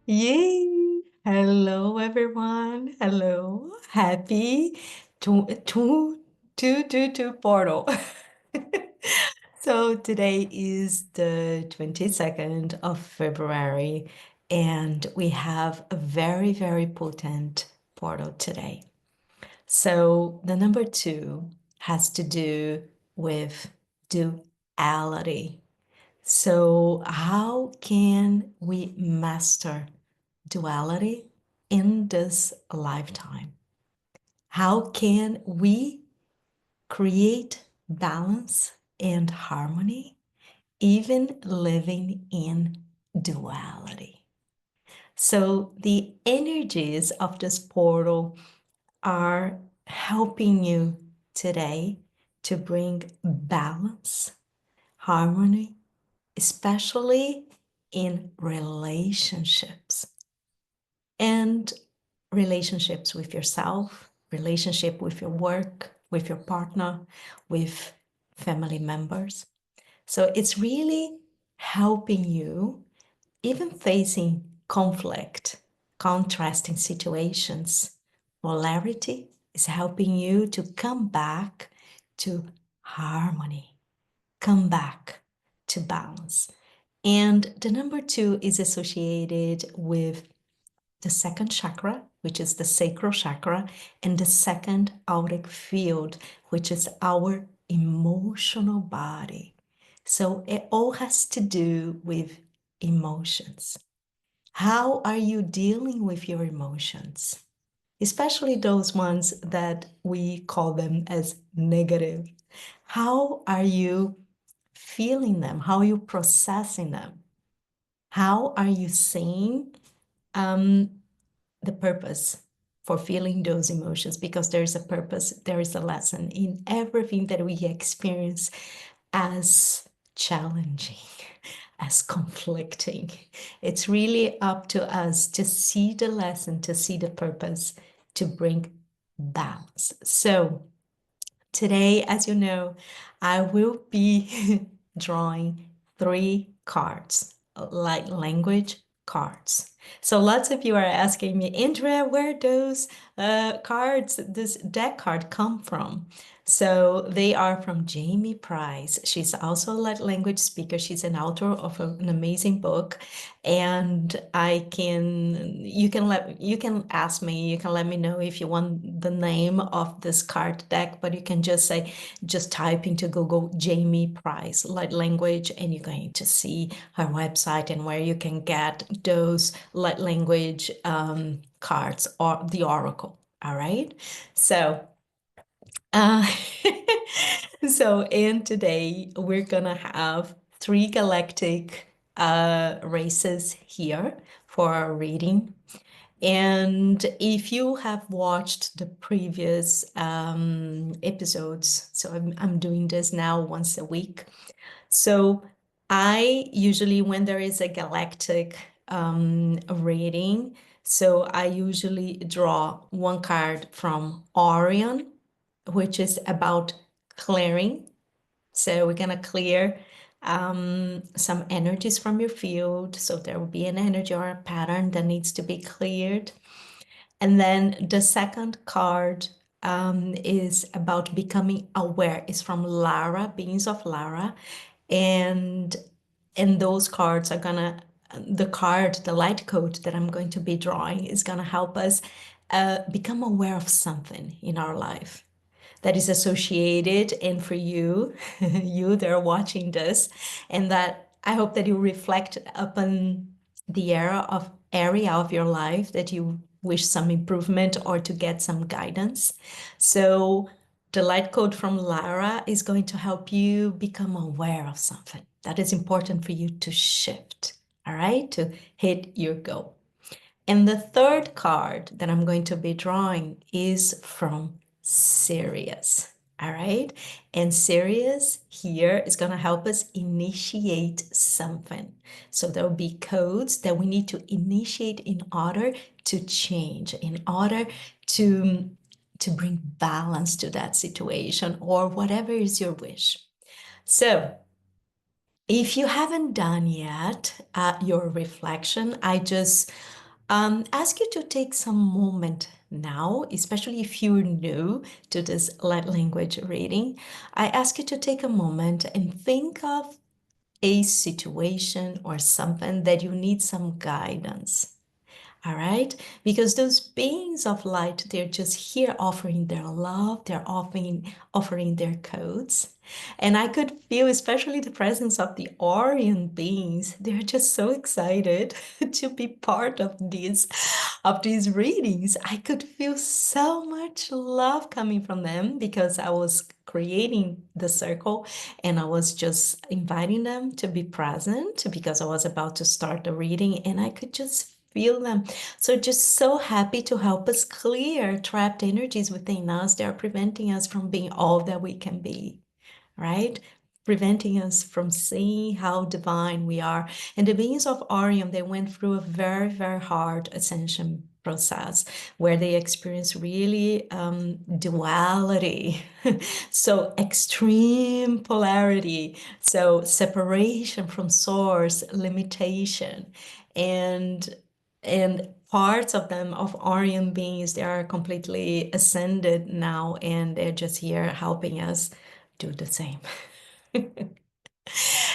Yay! Hello, everyone. Hello. Happy two portal. So today is the 22nd of February, and we have a very, very potent portal today. So the number two has to do with duality. So how can we master duality in this lifetime? How can we create balance and harmony, even living in duality? So, the energies of this portal are helping you today to bring balance, harmony, especially in relationships. And relationships with yourself, relationship with your work, with your partner, with family members. So it's really helping you, even facing conflict, contrasting situations. Polarity is helping you to come back to harmony, come back to balance. And the number two is associated with the second chakra, which is the sacral chakra, and the second auric field, which is our emotional body. So it all has to do with emotions. How are you dealing with your emotions? Especially those ones that we call them as negative. How are you feeling them? How are you processing them? How are you seeing the purpose for feeling those emotions? Because there is a purpose, there is a lesson in everything that we experience as challenging, as conflicting. It's really up to us to see the lesson, to see the purpose, to bring balance. So today, as you know, I will be drawing 3 cards, like language cards. So lots of you are asking me, Andrea, where those cards, this deck card come from? So they are from Jamie Price. She's also a light language speaker. She's an author of an amazing book. And you can ask me, you can let me know if you want the name of this card deck, but you can just type into Google Jamie Price light language, and you're going to see her website and where you can get those light language cards or the oracle. All right. So uh, and today we're gonna have 3 galactic races here for our reading. And if you have watched the previous episodes, so I'm doing this now once a week. So I usually, when there is a galactic reading, so I usually draw 1 card from Orion, which is about clearing. So we're gonna clear some energies from your field. So there will be an energy or a pattern that needs to be cleared. And then the second card is about becoming aware. It's from Lyra, Beings of Lyra. And those cards are gonna, the light code that I'm going to be drawing is gonna help us become aware of something in our life that is associated, and for you, you that are watching this, and that I hope that you reflect upon the area of your life that you wish some improvement or to get some guidance. So the light code from Lyra is going to help you become aware of something that is important for you to shift, all right, to hit your goal. And the third card that I'm going to be drawing is from Sirius. All right. And Sirius here is going to help us initiate something. So there will be codes that we need to initiate in order to change, in order to bring balance to that situation or whatever is your wish. So if you haven't done yet your reflection, I just Ask you to take some moment now, especially if you're new to this light language reading. I ask you to take a moment and think of a situation or something that you need some guidance. All right? Because those beings of light, they're just here offering their love, they're offering their codes. And I could feel, especially the presence of the Orion beings, they're just so excited to be part of these readings. I could feel so much love coming from them because I was creating the circle and I was just inviting them to be present because I was about to start the reading and I could just feel them. So just so happy to help us clear trapped energies within us that are preventing us from being all that we can be, right? Preventing us from seeing how divine we are. And the beings of Orion, they went through a very, very hard ascension process where they experienced really duality, so extreme polarity, so separation from source, limitation, and parts of them of Orion beings, they are completely ascended now, and they're just here helping us do the same.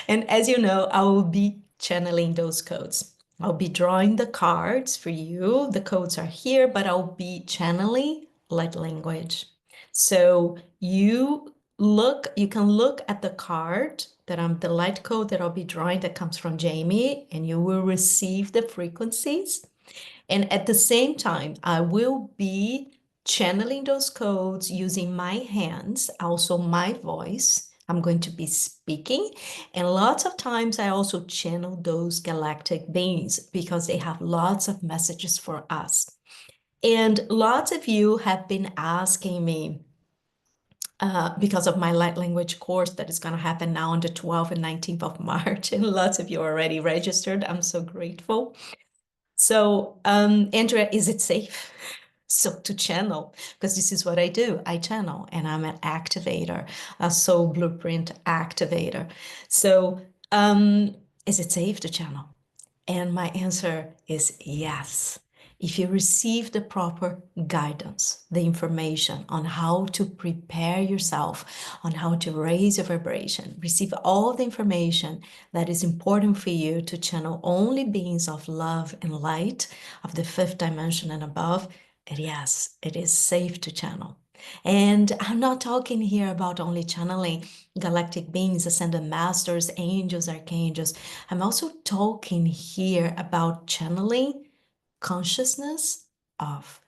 And as you know, I will be channeling those codes. I'll be drawing the cards for you. The codes are here, but I'll be channeling light language. So you can look at the card that the light code that I'll be drawing that comes from Jamie, and you will receive the frequencies. And at the same time, I will be channeling those codes using my hands, also my voice. I'm going to be speaking. And lots of times I also channel those galactic beings because they have lots of messages for us. And lots of you have been asking me, because of my light language course that is going to happen now on the 12th and 19th of March. And lots of you already registered. I'm so grateful. So, Andrea, is it safe? So to channel, because this is what I do. I channel and I'm an activator, a soul blueprint activator. So, is it safe to channel? And my answer is yes. If you receive the proper guidance, the information on how to prepare yourself, on how to raise your vibration, receive all the information that is important for you to channel only beings of love and light of the fifth dimension and above, and yes, it is safe to channel. And I'm not talking here about only channeling galactic beings, ascended masters, angels, archangels. I'm also talking here about channeling consciousness of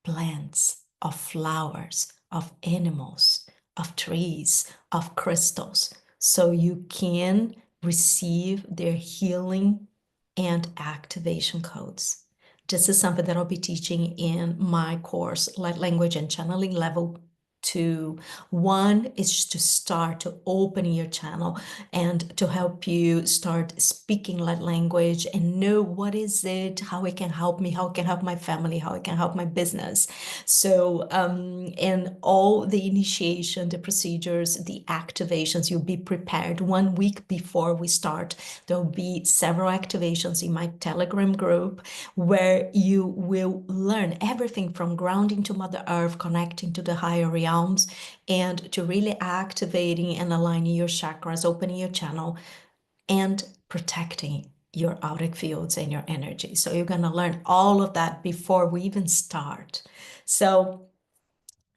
plants, of flowers, of animals, of trees, of crystals, so you can receive their healing and activation codes. This is something that I'll be teaching in my course, Light Language and Channeling Level 2. One is to start to open your channel and to help you start speaking light language and know what is it, how it can help me, how it can help my family, how it can help my business. So, and all the initiation, the procedures, the activations, you'll be prepared 1 week before we start. There'll be several activations in my Telegram group where you will learn everything from grounding to Mother Earth, connecting to the higher realms, and to really activating and aligning your chakras, opening your channel, and protecting your auric fields and your energy. So you're going to learn all of that before we even start. So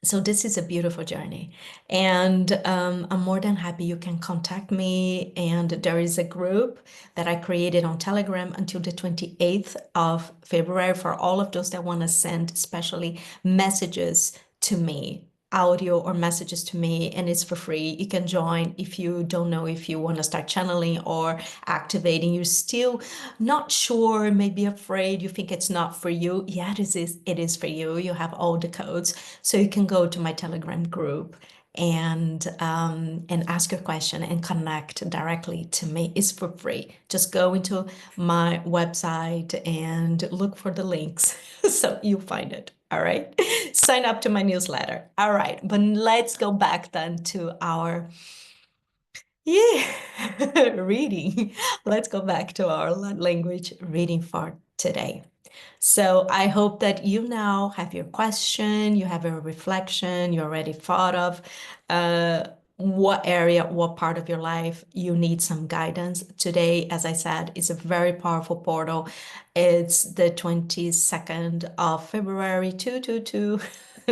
this is a beautiful journey, and I'm more than happy you can contact me. And there is a group that I created on Telegram until the 28th of February for all of those that want to send especially messages to me, audio or messages to me, and it's for free. You can join if you don't know if you want to start channeling or activating. You're still not sure, maybe afraid, you think it's not for you. Yeah, it is for you. You have all the codes. So you can go to my Telegram group and ask your question and connect directly to me. It's for free. Just go into my website and look for the links so you'll find it. All right. Sign up to my newsletter. All right. But let's go back then to our reading. Let's go back to our language reading for today. So I hope that you now have your question, you have a reflection, you already thought of what area, what part of your life you need some guidance. Today, as I said, is a very powerful portal. It's the 22nd of February, 222.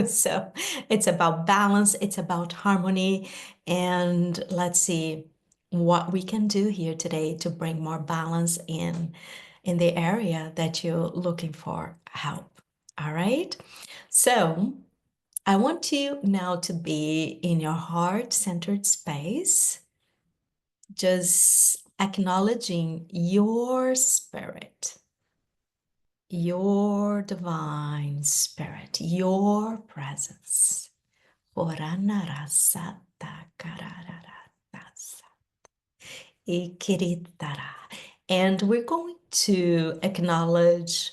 So it's about balance, it's about harmony. And let's see what we can do here today to bring more balance in the area that you're looking for help. All right. So I want you now to be in your heart-centered space, just acknowledging your spirit, your divine spirit, your presence. Ikiritara. And we're going to acknowledge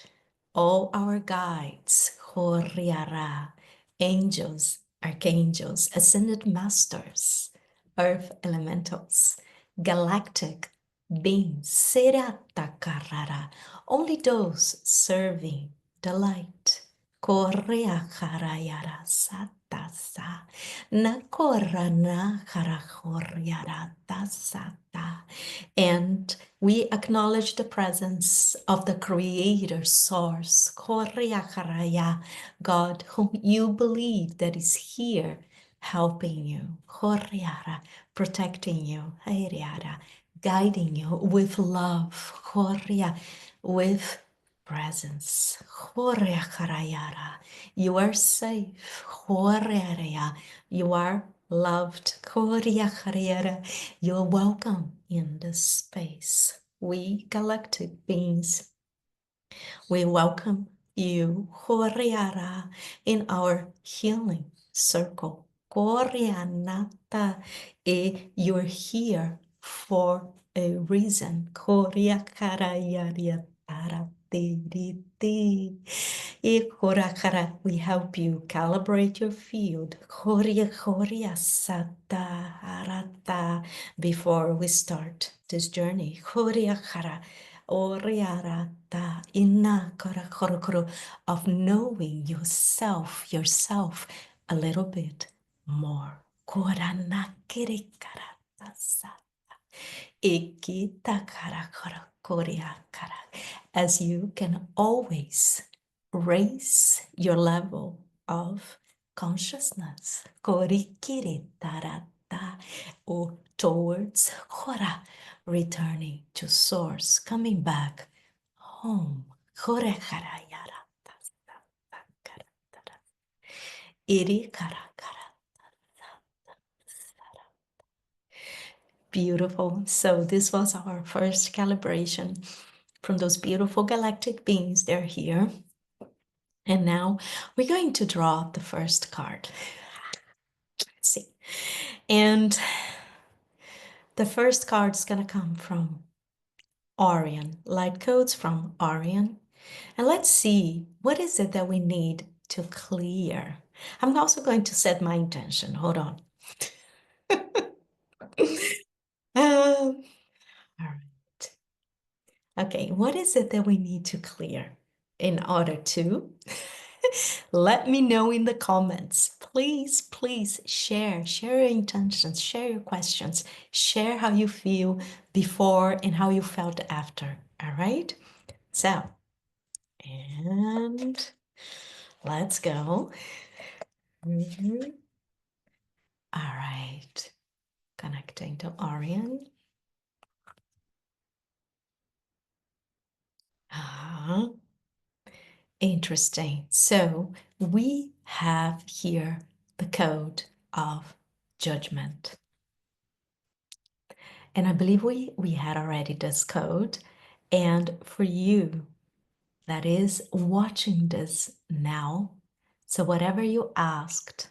all our guides, Horiara, angels, archangels, ascended masters, earth elementals, galactic beings, Serata Karara, only those serving the light. Korea Harayara Satasa, Nakorana Harahoriara Tasata. And we acknowledge the presence of the Creator Source, Korea Haraya, God, whom you believe that is here helping you, Horiara, protecting you, Heriara, guiding you with love, Horia, with presence. Horia Harayara. You are safe. Horia. You are loved. Horia Harayara. You're welcome in this space. We galactic beings, we welcome you, Horiara, in our healing circle. Korianata, you're here for a reason. Koriakarayariatara. We help you calibrate your field. Before we start this journey. Of knowing yourself a little bit more. As you can always raise your level of consciousness or towards returning to source, coming back home. Beautiful. So this was our first calibration from those beautiful galactic beings. They're here. And now we're going to draw the first card. Let's see. And the first card is going to come from Orion, light codes from Orion. And let's see, what is it that we need to clear? I'm also going to set my intention. Hold on. All right. Okay, what is it that we need to clear in order to? Let me know in the comments. Please share your intentions, share your questions, share how you feel before and how you felt after. All right? So, and let's go. All right. Connecting to Orion. Interesting. So we have here the code of judgment. And I believe we had already this code. And for you that is watching this now, so whatever you asked,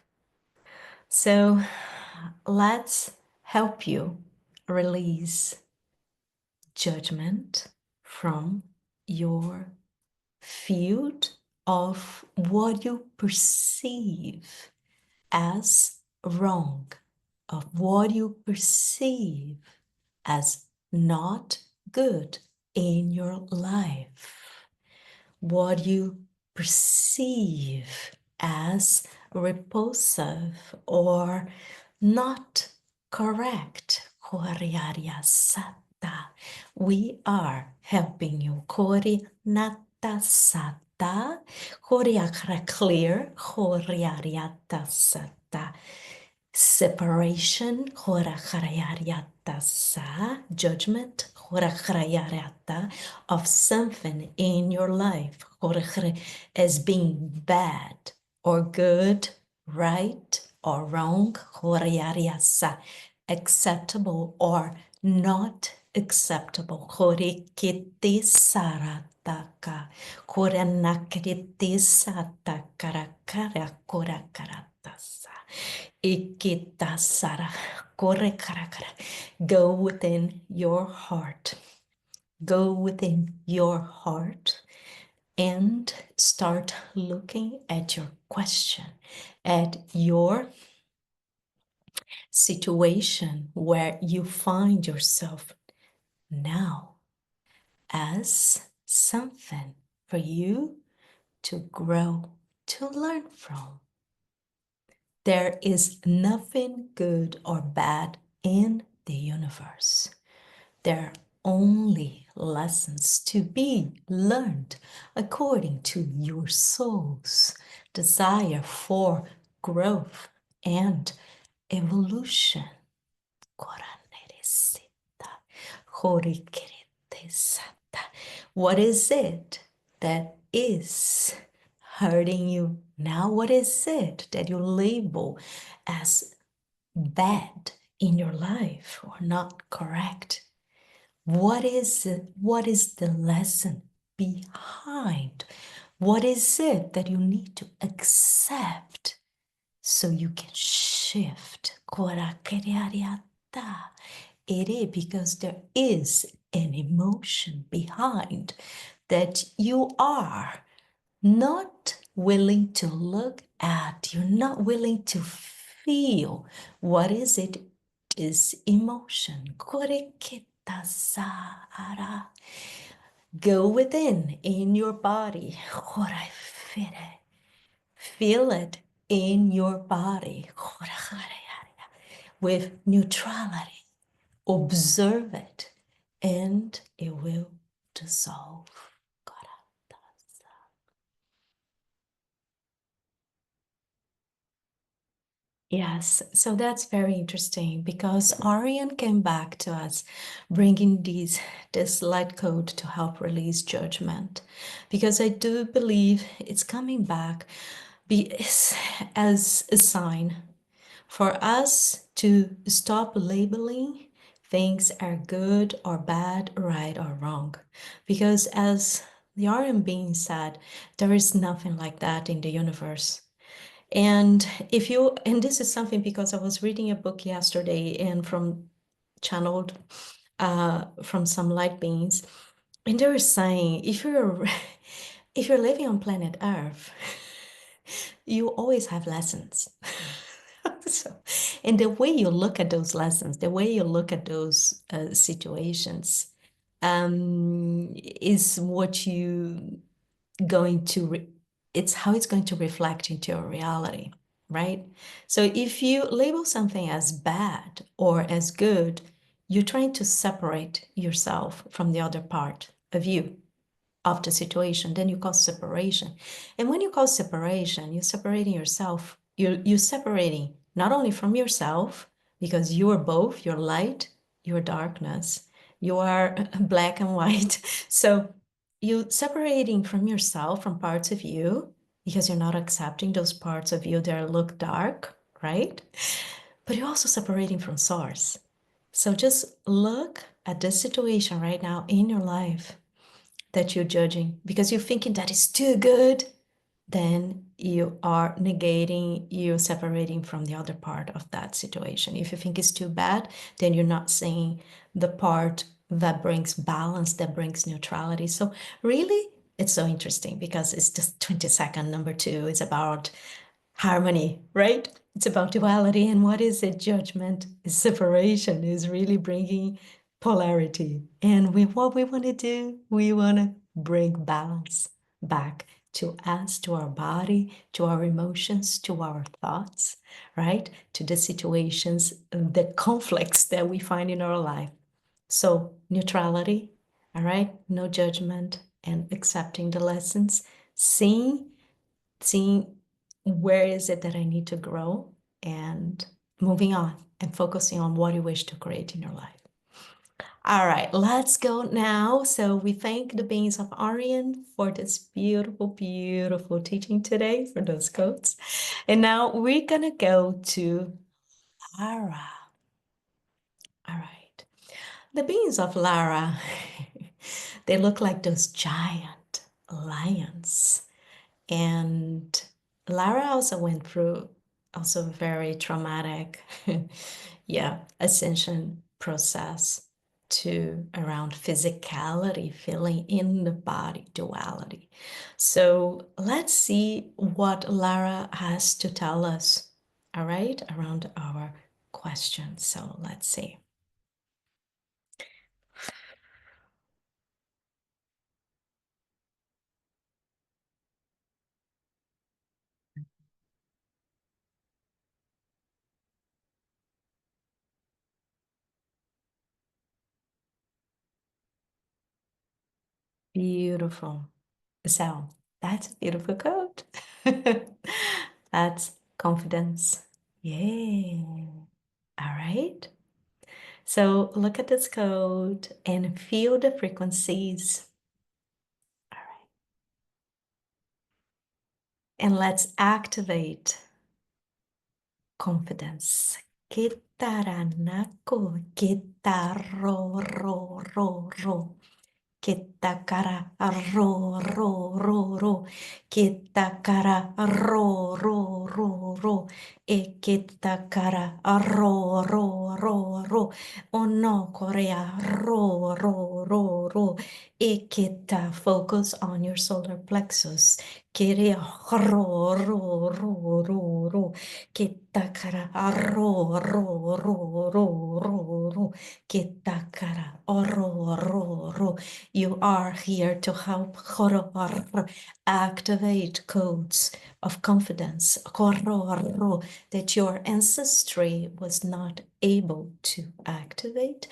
so let's help you release judgment from your field of what you perceive as wrong, of what you perceive as not good in your life. what you perceive as repulsive or not correct. We are helping you. Clear. Separation, judgment, of something in your life as being bad or good, right or wrong, acceptable or not acceptable. Ikitasara, korekarakara. Go within your heart. Go within your heart and start looking at your question, at your situation where you find yourself now as something for you to grow, to learn from. There is nothing good or bad in the universe. There are only lessons to be learned according to your soul's desire for growth and evolution. What is it that is hurting you now? What is it that you label as bad in your life or not correct? What is it? What is the lesson behind? What is it that you need to accept so you can shift? It is because there is an emotion behind that you are not willing to look at, you're not willing to feel. What is it? Is emotion. Go within in your body. Feel it in your body with neutrality. Observe it and it will dissolve. Yes, so that's very interesting because Orion came back to us bringing this light code to help release judgment. Because I do believe it's coming back as a sign for us to stop labeling things are good or bad, right or wrong. Because as the Orion being said, there is nothing like that in the universe. And this is something because I was reading a book yesterday and channeled from some light beings, and they were saying if you're if you're living on planet Earth, you always have lessons. So, and the way you look at those lessons, the way you look at those situations, is what you going to it's how it's going to reflect into your reality, right? So if you label something as bad or as good, you're trying to separate yourself from the other part of you, of the situation. Then you cause separation. And when you cause separation, you're separating yourself. You're separating not only from yourself, because you are both, you're light, you're darkness, you are black and white. So you separating from yourself, from parts of you, because you're not accepting those parts of you that look dark, right? But you're also separating from source. So just look at this situation right now in your life that you're judging because you're thinking that is too good, then you are negating, you're separating from the other part of that situation. If you think it's too bad, then you're not seeing the part that brings balance, that brings neutrality. So really, it's so interesting because it's just 22nd, number 2. It's about harmony, right? It's about duality. And what is it? Judgment is separation, is really bringing polarity. And what we want to do, we want to bring balance. back to us, to our body, to our emotions, to our thoughts, right? To the situations, the conflicts that we find in our life. So, neutrality, all right? No judgment and accepting the lessons, seeing where is it that I need to grow and moving on and focusing on what you wish to create in your life. All right, let's go now. So we thank the beings of Orion for this beautiful, beautiful teaching today for those codes. And now we're gonna go to Lyra. All right. The beings of Lyra, they look like those giant lions. And Lyra also went through also a very traumatic, yeah, ascension process to around physicality, feeling in the body, duality. So let's see what Lyra has to tell us, all right, around our questions. So let's see. Beautiful. So that's a beautiful quote. That's confidence. Yeah. All right. So look at this code and feel the frequencies. All right. And let's activate confidence. Kitaranako, kitaro, ro, ro, ro. Kitakara ro ro ro ro, kitakara ro ro ro ro, e kitakara ro ro ro ro, ono korea ro ro ro ro, e kita focus on your solar plexus, kiria ro ro ro ro ro, kitakara ro ro ro ro ro ro, kitakara ro ro ro. You are here to help activate codes of confidence that your ancestry was not able to activate.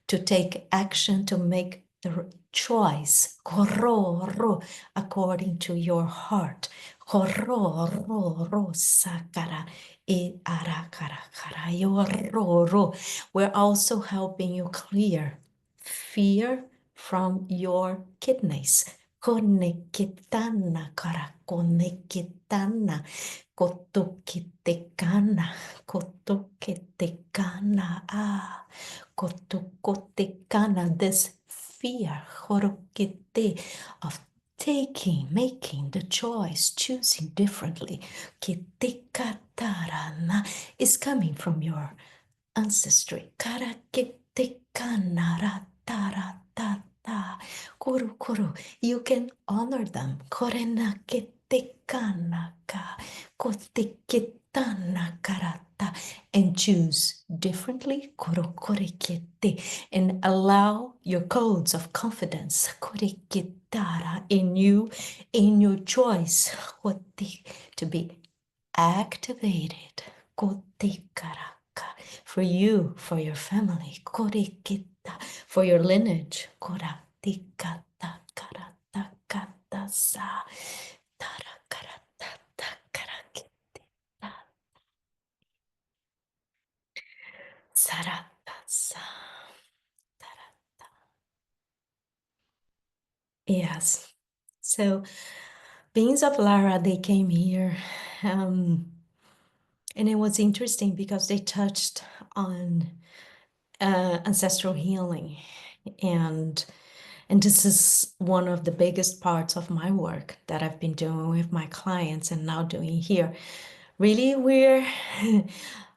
To take action, to make the choice according to your heart. We're also helping you clear fear from your kidneys. Konekitana kara konekitana kotokitekana kotokitekana kotokotekana. This fear horokite of making the choice, choosing differently, kitikatarana, is coming from your ancestry. Karakitekanaratatata. Kuru kuru. You can honor them. Korenakitekanaka. Kotikitanakarata. And choose differently. Kuru korikite. And allow your codes of confidence korikitara in you, in your choice, to be activated. Kotikaraka. For you, for your family, korikita, for your lineage, koratikata karata kata sa tarakarata karakita sarata sa tarata. Yes. So beings of Lara, they came here. And it was interesting because they touched on ancestral healing, and this is one of the biggest parts of my work that I've been doing with my clients and now doing here. Really,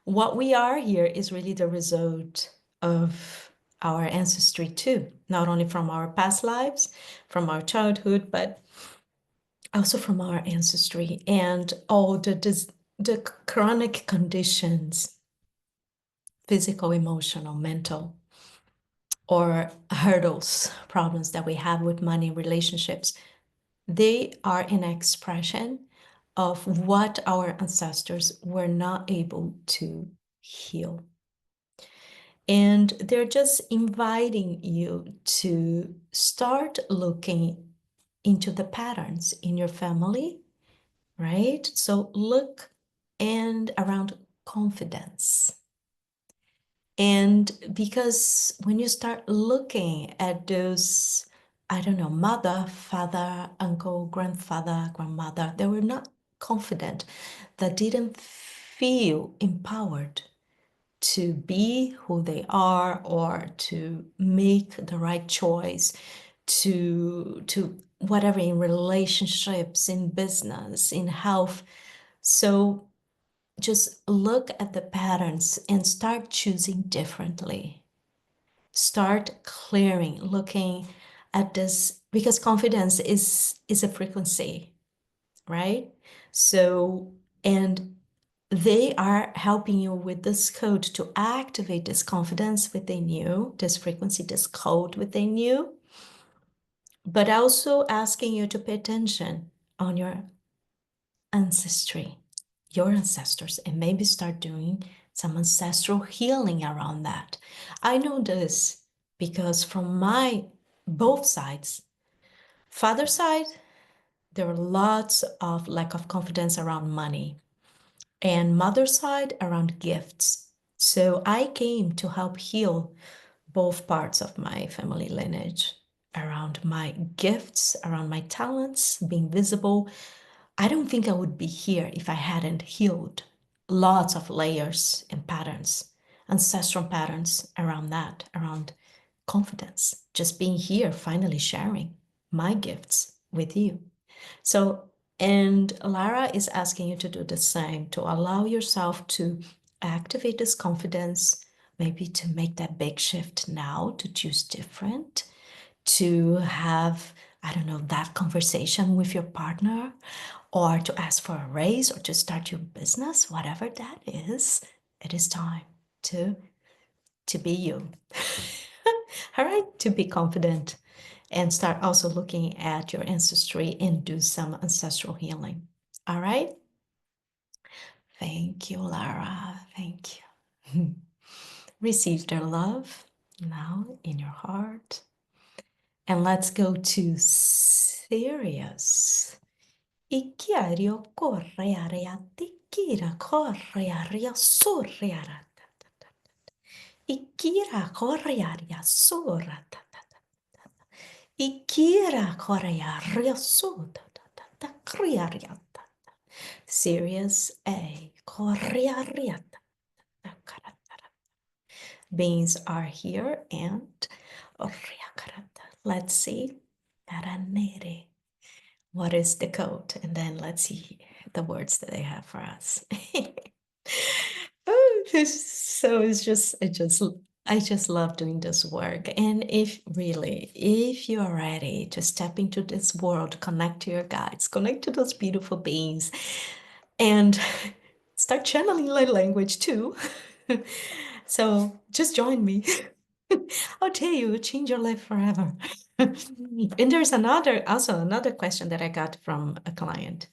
what we are here is really the result of our ancestry too, not only from our past lives, from our childhood, but also from our ancestry and all the chronic conditions physical, emotional, mental, or hurdles, problems that we have with money, relationships, they are an expression of what our ancestors were not able to heal. And they're just inviting you to start looking into the patterns in your family, right? So look and around confidence. And because when you start looking at those, I don't know, mother, father, uncle, grandfather, grandmother, they were not confident, that didn't feel empowered to be who they are or to make the right choice, to whatever, in relationships, in business, in health. So just look at the patterns and start choosing differently. Start clearing, looking at this, because confidence is a frequency, right? So, and they are helping you with this code to activate this confidence within you, this frequency, this code within you, but also asking you to pay attention on your ancestry, your ancestors, and maybe start doing some ancestral healing around that. I know this because from my both sides, father side, there are lots of lack of confidence around money, and mother side around gifts. So I came to help heal both parts of my family lineage around my gifts, around my talents, being visible. I don't think I would be here if I hadn't healed lots of layers and patterns, ancestral patterns around that, around confidence, just being here, finally sharing my gifts with you. So, and Lyra is asking you to do the same, to allow yourself to activate this confidence, maybe to make that big shift now, to choose different, to have, I don't know, that conversation with your partner, or to ask for a raise, or to start your business, whatever that is. It is time to be you. All right, to be confident, and start also looking at your ancestry and do some ancestral healing. All right. Thank you, Lara. Thank you. Receive their love now in your heart. And let's go to Sirius. Ikiario corre area tikira corre area surre area. Ikira corre area surra. Ikira corre area surra. Sirius A. Corre area. Beings are here and let's see. What is the code? And then let's see the words that they have for us. So I just love doing this work. And if you are ready to step into this world, connect to your guides, connect to those beautiful beings, and start channeling light language too. So just join me. I'll tell you, change your life forever. And there's another question that I got from a client.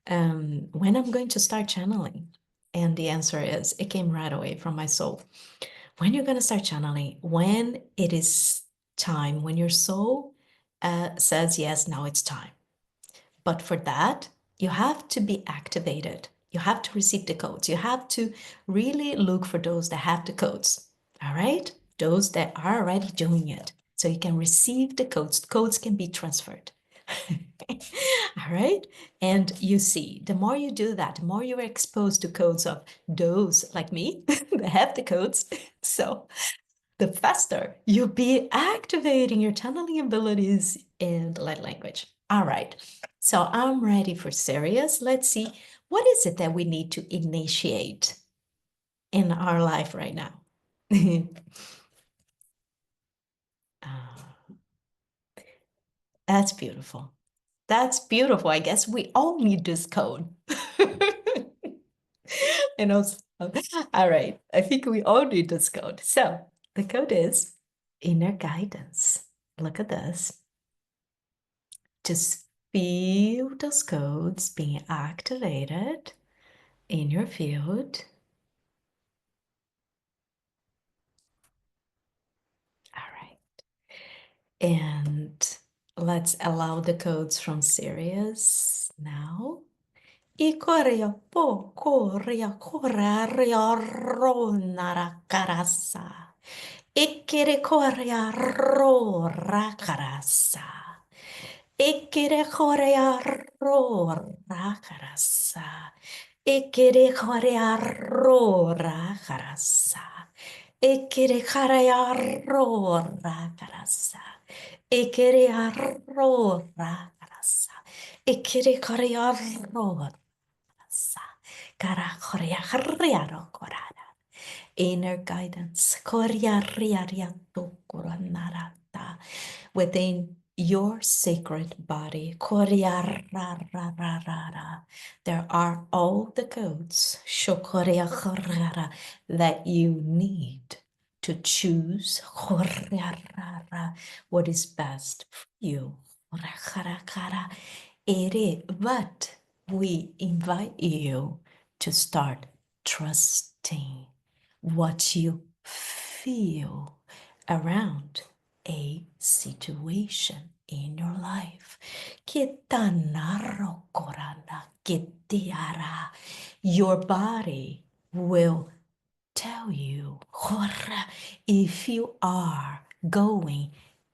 When I'm going to start channeling? And the answer is, it came right away from my soul. When you're going to start channeling, when it is time, when your soul says, yes, now it's time. But for that, you have to be activated. You have to receive the codes. You have to really look for those that have the codes. All right? Those that are already doing it. So you can receive the codes. Codes can be transferred. All right. And you see, the more you do that, the more you're exposed to codes of those like me that have the codes. So the faster you'll be activating your channeling abilities in the light language. All right. So I'm ready for Sirius. Let's see, what is it that we need to initiate in our life right now? uh, that's beautiful. That's beautiful. I guess we all need this code. And also, all right, I think we all need this code. So the code is inner guidance. Look at this. Just feel those codes being activated in your field. All right. And let's allow the codes from Sirius now. I korea po korea korea ronara karasa. Ikere korea ro rakarasa. Ikere korea ro rakarasa. Ikere korea ro rakarasa. Ikere korea ro rakarasa. Ikere ro rakarasa. Ikere korea ro Kara korea korea ro korara. Inner guidance. Korea ria ria to koranarata. Within your sacred body. Korea ra ra ra ra ra. There are all the codes. Shokorea korea that you need to choose korea ra ra, what is best for you. But we invite you to start trusting what you feel around a situation in your life. Your body will tell you if you are going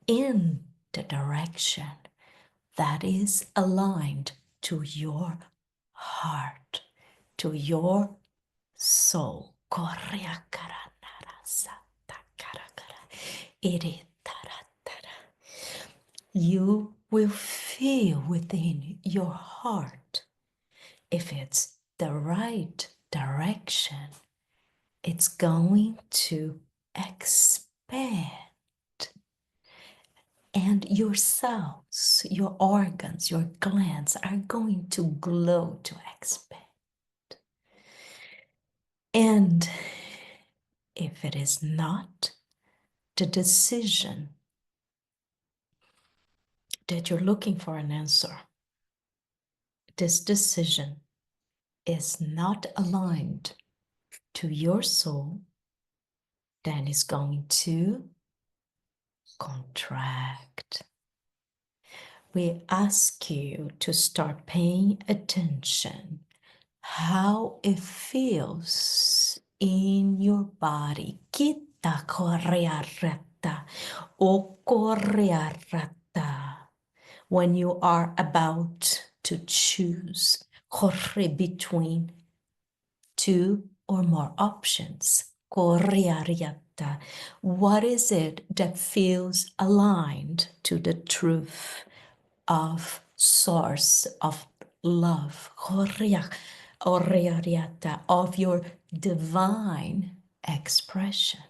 in the direction that is aligned to your heart, to your soul. You will feel within your heart if it's the right direction. It's going to expand. And your cells, your organs, your glands are going to glow to expand. And if it is not the decision that you're looking for an answer, this decision is not aligned to your soul, then it's going to contract. We ask you to start paying attention how it feels in your body. Kita korearata o korearata. When you are about to choose between two or more options. Koreariata. What is it that feels aligned to the truth of source of love, of your divine expression,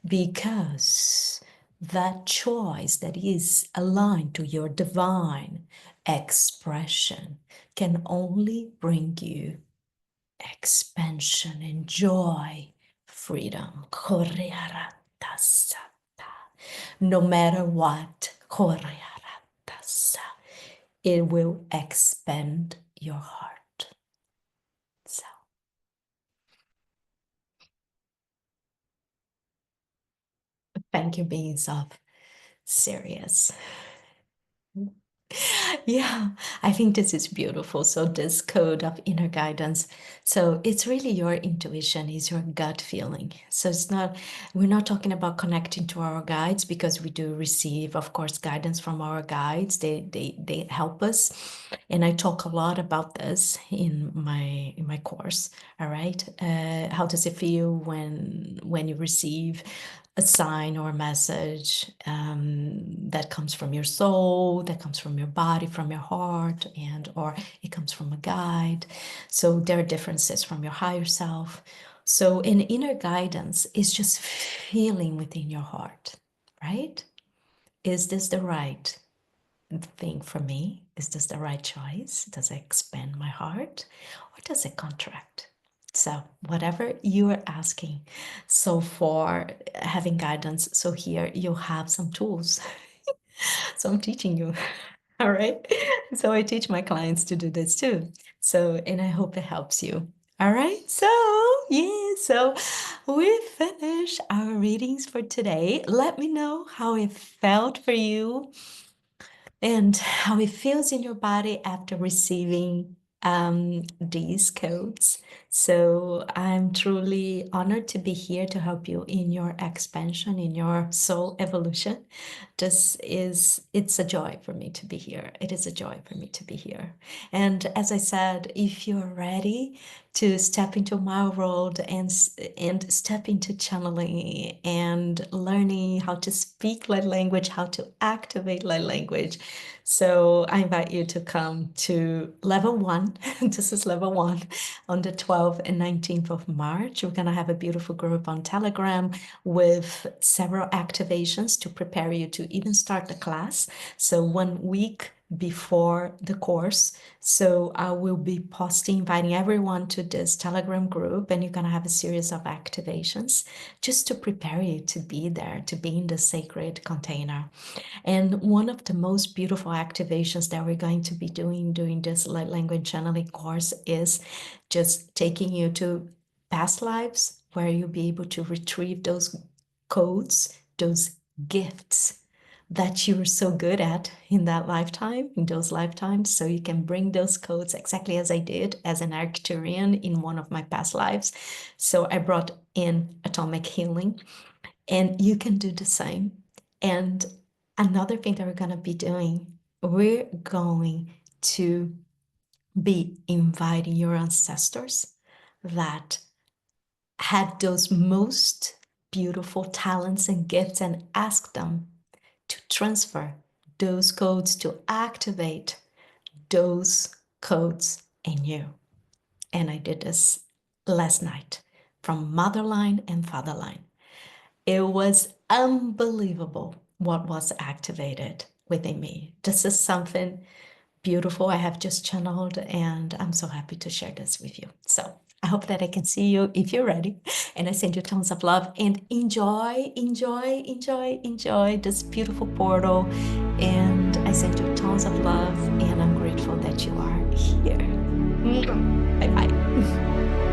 because that choice that is aligned to your divine expression can only bring you expansion and joy, freedom. No matter what, it will expand your heart. So, thank you, beings of Sirius. Yeah, I think this is beautiful. So this code of inner guidance. So it's really your intuition, is your gut feeling. So it's not, we're not talking about connecting to our guides, because we do receive, of course, guidance from our guides. They help us. And I talk a lot about this in my course. All right. How does it feel when you receive a sign or a message that comes from your soul, that comes from your body, from your heart, and or it comes from a guide. So there are differences from your higher self. So an inner guidance is just feeling within your heart, right? Is this the right thing for me? Is this the right choice? Does it expand my heart or does it contract? So, whatever you are asking, so for having guidance, so here you have some tools. So, I'm teaching you. All right. So, I teach my clients to do this too. So, and I hope it helps you. All right. So, yeah. So, we finished our readings for today. Let me know how it felt for you and how it feels in your body after receiving these codes. So I'm truly honored to be here to help you in your expansion, in your soul evolution. It's a joy for me to be here. It is a joy for me to be here. And as I said, if you're ready to step into my world and step into channeling and learning how to speak light language, how to activate light language. So I invite you to come to level 1. This is level 1 on the 12th and 19th of March. We're going to have a beautiful group on Telegram with several activations to prepare you to even start the class. So 1 week before the course. So I will be posting, inviting everyone to this Telegram group, and you're going to have a series of activations just to prepare you to be there, to be in the sacred container. And one of the most beautiful activations that we're going to be doing during this light language channeling course is just taking you to past lives where you'll be able to retrieve those codes, those gifts that you were so good at in that lifetime, in those lifetimes. So you can bring those codes exactly as I did as an Arcturian in one of my past lives. So I brought in atomic healing, and you can do the same. And another thing that we're going to be doing, we're going to be inviting your ancestors that had those most beautiful talents and gifts and ask them to transfer those codes, to activate those codes in you. And I did this last night from motherline and fatherline. It was unbelievable what was activated within me. This is something beautiful I have just channeled, and I'm so happy to share this with you. So I hope that I can see you if you're ready. And I send you tons of love and enjoy, enjoy, enjoy, enjoy this beautiful portal. And I send you tons of love, and I'm grateful that you are here. Bye bye.